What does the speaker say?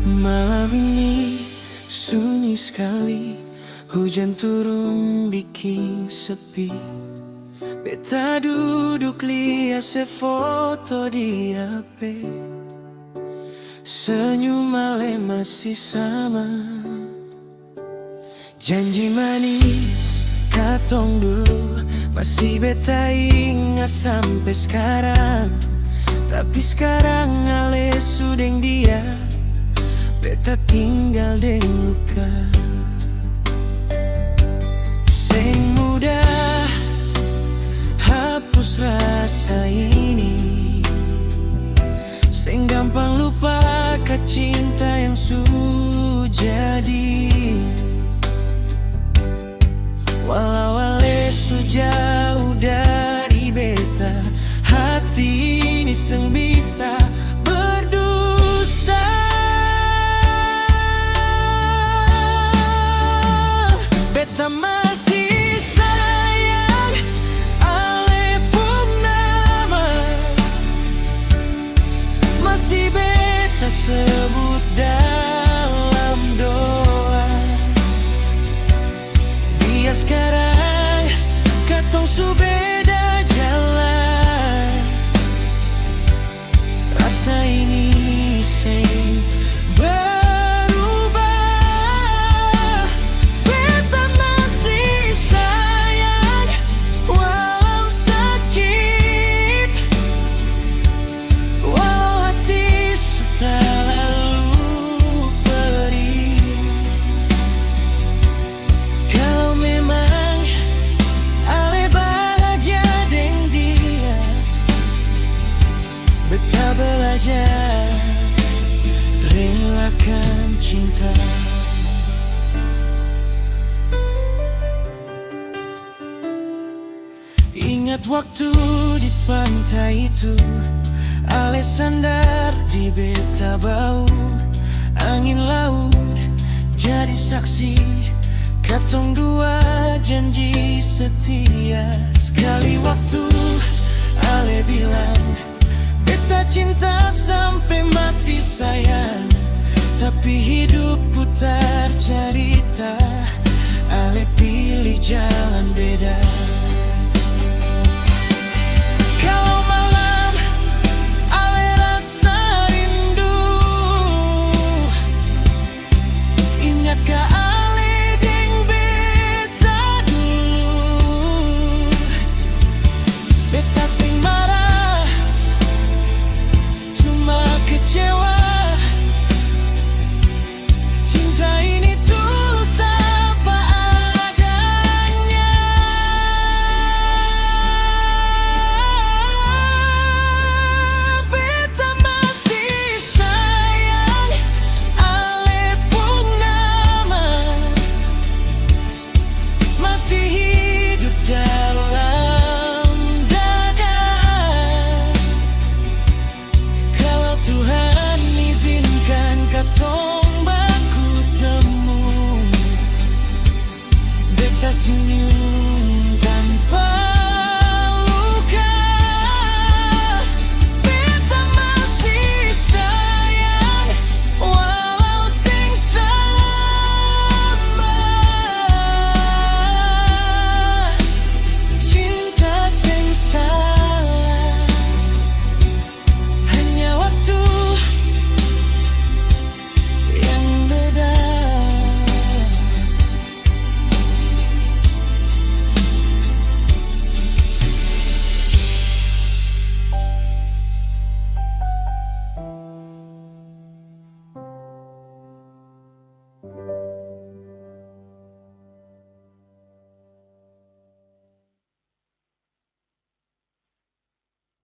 Malam ini sunyi sekali, hujan turun bikin sepi. Beta duduk liat sefoto di HP, senyum Ale masih sama. Janji manis katong dulu masih beta ingat sampai sekarang. Tapi sekarang Ale sudeng dia, beta tinggal deng luka. Seng mudah hapus rasa ini, seng gampang lupakan cinta yang sudah jadi. Walau Ale sejauh dari beta, hati ini seng bisa berdusta. Beta masih sayang Ale Purnama, masih beta sebut dalam doa. Biar sekarang katong su beda jalan, rasa ini seng berubah. Beta masih sayang walau sakit, walau hati sudah lalu perih. Kalau memang Ale bahagia deng dia, beta belajar relakan cinta. Ingat waktu di pantai itu, Ale sandar di beta bau. Angin laut jadi saksi, katong dua janji setia. Sekali waktu Ale bilang, beta cinta sampai mati sayang. Tapi hidup putar cerita,